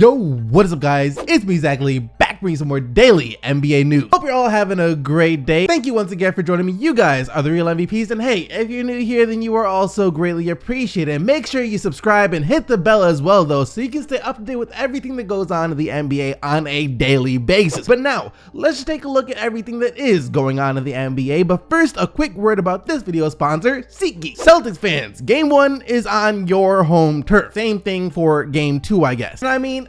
Yo, what is up guys? It's me exactly back bringing some more daily NBA news. Hope you're all having a great day. Thank you once again for joining me. You guys are the real MVPs, and hey, if you're new here, then you are also greatly appreciated. Make sure you subscribe and hit the bell as well though, so you can stay up to date with everything that goes on in the NBA on a daily basis. But now, let's just take a look at everything that is going on in the NBA. But first, a quick word about this video sponsor, SeatGeek. Celtics fans, game 1 is on your home turf. Same thing for game 2, I guess. And I mean,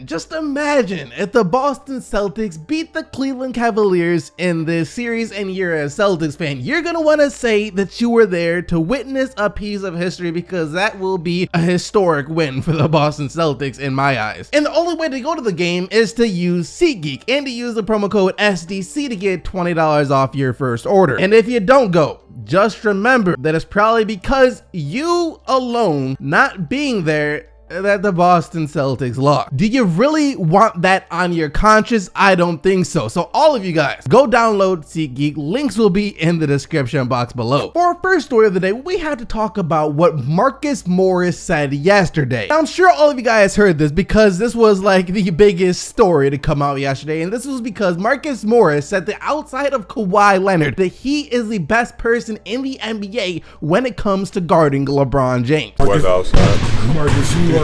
just imagine if the Boston Celtics beat the Cleveland Cavaliers in this series and you're a Celtics fan. You're gonna want to say that you were there to witness a piece of history, because that will be a historic win for the Boston Celtics in my eyes. And the only way to go to the game is to use SeatGeek and to use the promo code SDC to get $20 off your first order. And if you don't go, just remember that it's probably because you alone not being there that the Boston Celtics lost. Do you really want that on your conscience? I don't think so. So all of you guys, go download SeatGeek. Links will be in the description box below. For our first story of the day, we have to talk about what Marcus Morris said yesterday. Now, I'm sure all of you guys heard this because this was like the biggest story to come out yesterday, and this was because Marcus Morris said that outside of Kawhi Leonard, that he is the best person in the NBA when it comes to guarding LeBron James. What's outside? Marcus, you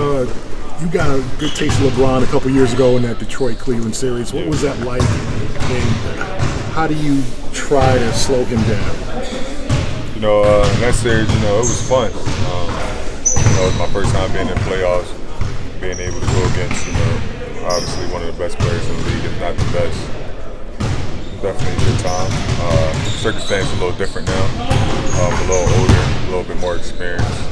got a good taste of LeBron a couple years ago in that Detroit-Cleveland series. What was that like, and how do you try to slow him down? In that series, it was fun. It was my first time being in the playoffs, being able to go against, obviously one of the best players in the league, if not the best. Definitely a good time. Circumstances a little different now. A little older, a little bit more experienced.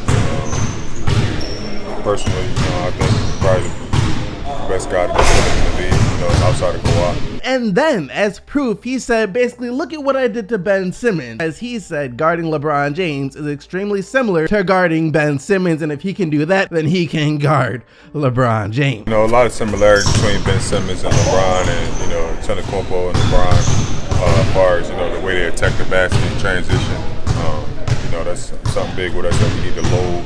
Personally, I think probably the best guy to be in the league, outside of Kawhi. And then, as proof, he said, basically, look at what I did to Ben Simmons. As he said, guarding LeBron James is extremely similar to guarding Ben Simmons, and if he can do that, then he can guard LeBron James. A lot of similarities between Ben Simmons and LeBron, and Antetokounmpo and LeBron, as far as the way they attack the basket in transition. That's something big with us that we need to load.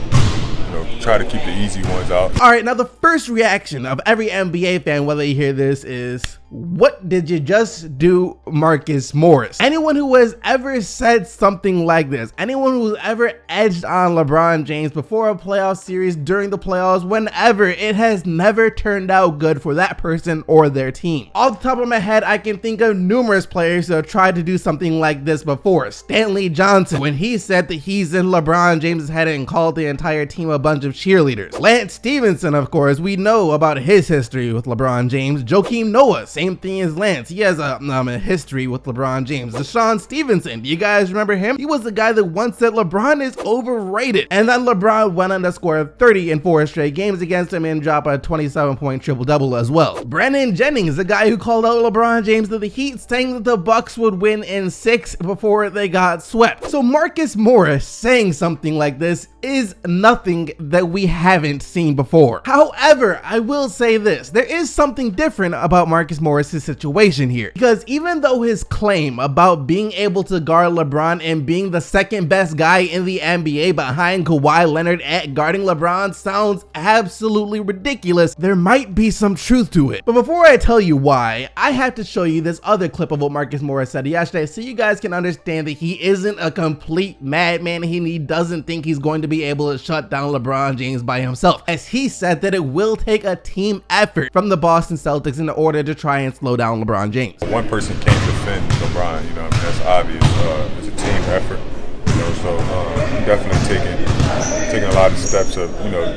Try to keep the easy ones out. All right, now the first reaction of every NBA fan, whether you hear this, is, what did you just do, Marcus Morris? Anyone who has ever said something like this, anyone who's ever edged on LeBron James before a playoff series, during the playoffs, whenever, it has never turned out good for that person or their team. Off the top of my head, I can think of numerous players who have tried to do something like this before. Stanley Johnson, when he said that he's in LeBron James's head and called the entire team a bunch of cheerleaders. Lance Stephenson, of course, we know about his history with LeBron James. Joakim Noah, same thing as Lance. He has a history with LeBron James. Deshaun Stephenson, do you guys remember him? He was the guy that once said LeBron is overrated. And then LeBron went on to score 30 in 4 straight games against him and drop a 27-point triple-double as well. Brandon Jennings, the guy who called out LeBron James to the Heat, saying that the Bucks would win in 6 before they got swept. So Marcus Morris saying something like this is nothing that we haven't seen before. However, I will say this, there is something different about Marcus Morris's situation here, because even though his claim about being able to guard LeBron and being the second best guy in the NBA behind Kawhi Leonard at guarding LeBron sounds absolutely ridiculous, there might be some truth to it. But before I tell you why, I have to show you this other clip of what Marcus Morris said yesterday so you guys can understand that he isn't a complete madman. He doesn't think he's going to be able to shut down LeBron James by himself, as he said that it will take a team effort from the Boston Celtics in order to try and slow down LeBron James. One person can't defend LeBron, that's obvious. It's a team effort, so definitely taking a lot of steps of,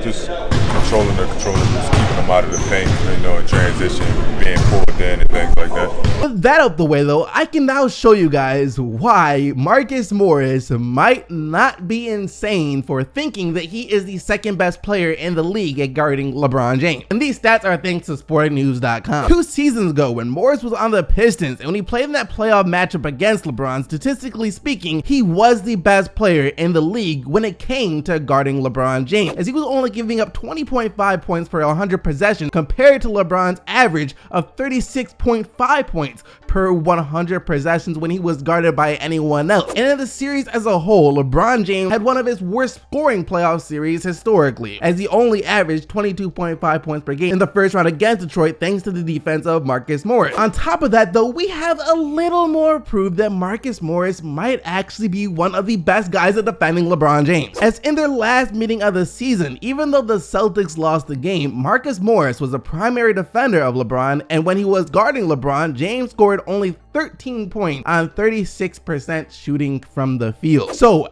just controlling the controllables, keeping them out of the paint, in transition, being pulled in and things like that. With that out the way though, I can now show you guys why Marcus Morris might not be insane for thinking that he is the second best player in the league at guarding LeBron James. And these stats are thanks to sportingnews.com. 2 seasons ago, when Morris was on the Pistons and when he played in that playoff matchup against LeBron, statistically speaking, he was the best player in the league when it came to guarding LeBron James, as he was only giving up 20.5 points per 100 possessions compared to LeBron's average of 36.5 points per per 100 possessions when he was guarded by anyone else. And in the series as a whole, LeBron James had one of his worst scoring playoff series historically, as he only averaged 22.5 points per game in the first round against Detroit thanks to the defense of Marcus Morris. On top of that though, we have a little more proof that Marcus Morris might actually be one of the best guys at defending LeBron James, as in their last meeting of the season, even though the Celtics lost the game, Marcus Morris was a primary defender of LeBron, and when he was guarding LeBron, James scored only 13 points on 36% shooting from the field. So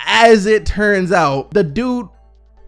as it turns out, the dude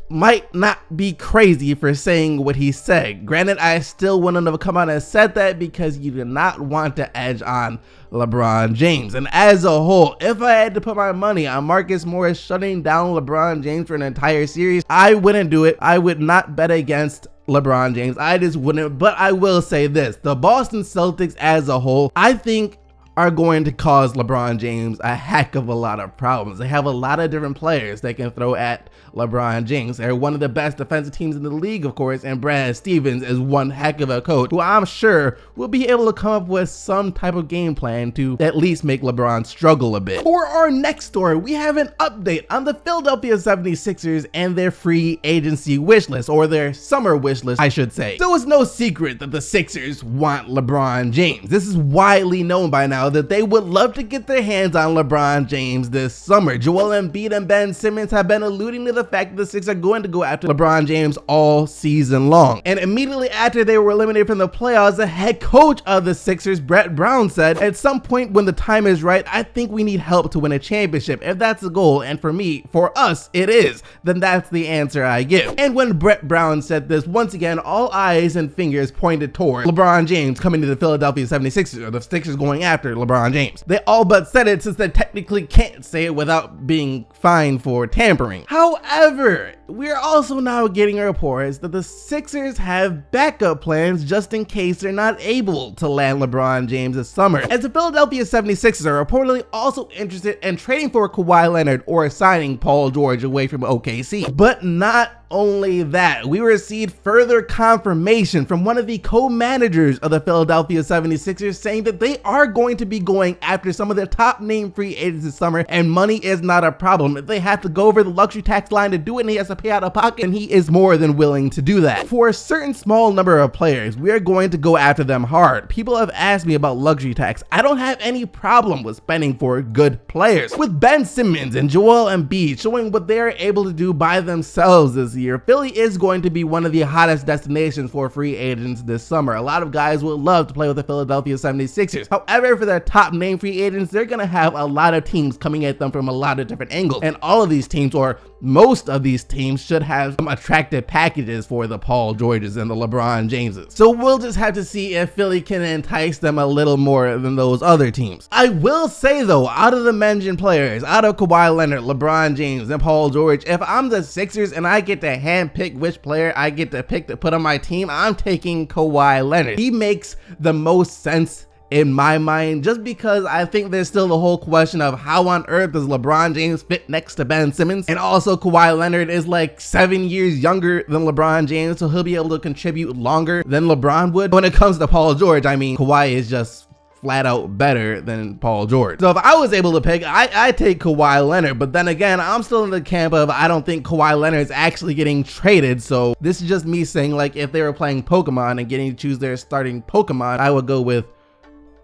might not be crazy for saying what he said. Granted, I still wouldn't have come out and said that because you did not want to edge on LeBron James. And as a whole, if I had to put my money on Marcus Morris shutting down LeBron James for an entire series, I wouldn't do it. I would not bet against LeBron James. I just wouldn't. But I will say this, the Boston Celtics as a whole, I think are going to cause LeBron James a heck of a lot of problems. They have a lot of different players they can throw at LeBron James. They're one of the best defensive teams in the league, of course, and Brad Stevens is one heck of a coach who I'm sure will be able to come up with some type of game plan to at least make LeBron struggle a bit. For our next story, we have an update on the Philadelphia 76ers and their free agency wish list, or their summer wish list, I should say. So it's no secret that the Sixers want LeBron James. This is widely known by now that they would love to get their hands on LeBron James this summer. Joel Embiid and Ben Simmons have been alluding to the fact that the Sixers are going to go after LeBron James all season long. And immediately after they were eliminated from the playoffs, the head coach of the Sixers, Brett Brown, said, at some point when the time is right, I think we need help to win a championship. If that's the goal, and for me, for us, it is, then that's the answer I give. And when Brett Brown said this, once again, all eyes and fingers pointed toward LeBron James coming to the Philadelphia 76ers, or the Sixers going after LeBron James. They all but said it, since they technically can't say it without being fined for tampering. However, we're also now getting reports that the Sixers have backup plans just in case they're not able to land LeBron James this summer, as the Philadelphia 76ers are reportedly also interested in trading for Kawhi Leonard or signing Paul George away from OKC. But not only that, we received further confirmation from one of the co-managers of the Philadelphia 76ers saying that they are going to be going after some of their top name free agents this summer, and money is not a problem. If they have to go over the luxury tax line to do it and he has to pay out of pocket, and he is more than willing to do that. For a certain small number of players, we are going to go after them hard. People have asked me about luxury tax. I don't have any problem with spending for good players. With Ben Simmons and Joel Embiid showing what they're able to do by themselves this year, Philly is going to be one of the hottest destinations for free agents this summer. A lot of guys would love to play with the Philadelphia 76ers. However, for their top name free agents, they're going to have a lot of teams coming at them from a lot of different angles. And all of these teams, or most of these teams, should have some attractive packages for the Paul Georges and the LeBron Jameses. So we'll just have to see if Philly can entice them a little more than those other teams. I will say though, out of the mentioned players, out of Kawhi Leonard, LeBron James, and Paul George, if I'm the Sixers and I get to handpick which player I get to pick to put on my team, I'm taking Kawhi Leonard. He makes the most sense in my mind, just because I think there's still the whole question of how on earth does LeBron James fit next to Ben Simmons, and also Kawhi Leonard is like 7 years younger than LeBron James, so he'll be able to contribute longer than LeBron would. When it comes to Paul George, I mean, Kawhi is just flat out better than Paul George. So if I was able to pick, I take Kawhi Leonard, but then again, I'm still in the camp of I don't think Kawhi Leonard is actually getting traded. So this is just me saying, like, if they were playing Pokemon and getting to choose their starting Pokemon, I would go with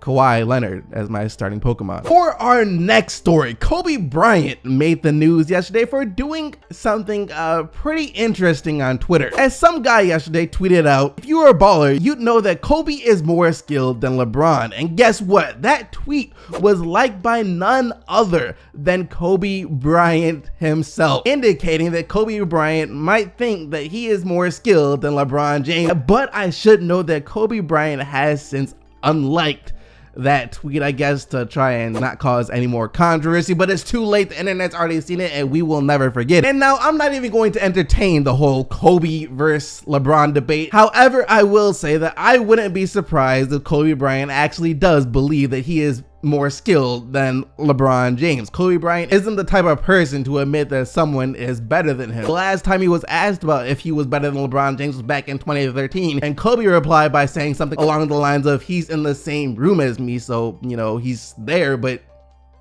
Kawhi Leonard as my starting Pokemon. For our next story, Kobe Bryant made the news yesterday for doing something pretty interesting on Twitter. As some guy yesterday tweeted out, if you were a baller, you'd know that Kobe is more skilled than LeBron. And guess what? That tweet was liked by none other than Kobe Bryant himself, indicating that Kobe Bryant might think that he is more skilled than LeBron James. But I should note that Kobe Bryant has since unliked that tweet, I guess, to try and not cause any more controversy, but it's too late. The internet's already seen it and we will never forget it. And now I'm not even going to entertain the whole Kobe versus LeBron debate. However, I will say that I wouldn't be surprised if Kobe Bryant actually does believe that he is more skilled than LeBron James. Kobe Bryant isn't the type of person to admit that someone is better than him. The last time he was asked about if he was better than LeBron James was back in 2013, and Kobe replied by saying something along the lines of, he's in the same room as me, so, you know, he's there, but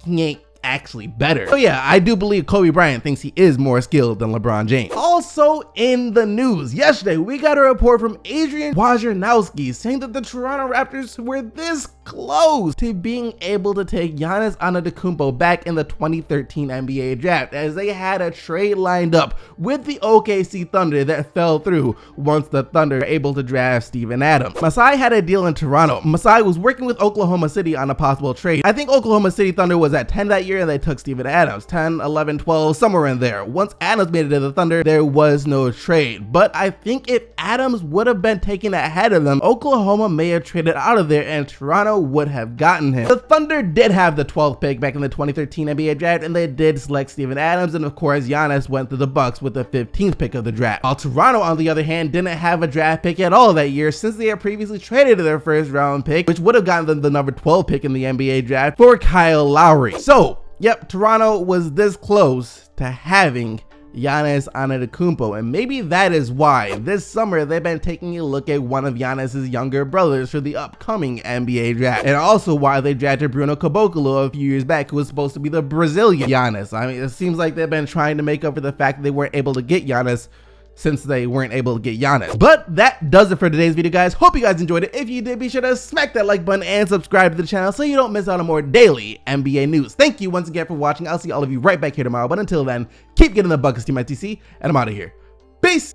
he ain't actually better. So yeah, I do believe Kobe Bryant thinks he is more skilled than LeBron James. Also in the news, yesterday we got a report from Adrian Wojnarowski saying that the Toronto Raptors were this close to being able to take Giannis Antetokounmpo back in the 2013 NBA draft, as they had a trade lined up with the OKC Thunder that fell through once the Thunder were able to draft Steven Adams. Masai had a deal in Toronto. Masai was working with Oklahoma City on a possible trade. I think Oklahoma City Thunder was at 10 that year and they took Steven Adams, 10, 11, 12, somewhere in there. Once Adams made it to the Thunder, there was no trade. But I think if Adams would have been taken ahead of them, Oklahoma may have traded out of there and Toronto would have gotten him. The Thunder did have the 12th pick back in the 2013 NBA draft, and they did select Steven Adams, and of course Giannis went to the Bucks with the 15th pick of the draft. While Toronto, on the other hand, didn't have a draft pick at all that year, since they had previously traded their first round pick, which would have gotten them the number 12 pick in the NBA draft, for Kyle Lowry. So yep, Toronto was this close to having Giannis Antetokounmpo, and maybe that is why this summer they've been taking a look at one of Giannis's younger brothers for the upcoming NBA draft, and also why they drafted Bruno Caboclo a few years back, who was supposed to be the Brazilian Giannis. I mean, it seems like they've been trying to make up for the fact that they weren't able to get Giannis since they weren't able to get Giannis. But that does it for today's video, guys. Hope you guys enjoyed it. If you did, be sure to smack that like button and subscribe to the channel so you don't miss out on more daily NBA news. Thank you once again for watching. I'll see all of you right back here tomorrow. But until then, keep getting the buckets, Team ITC, and I'm out of here. Peace!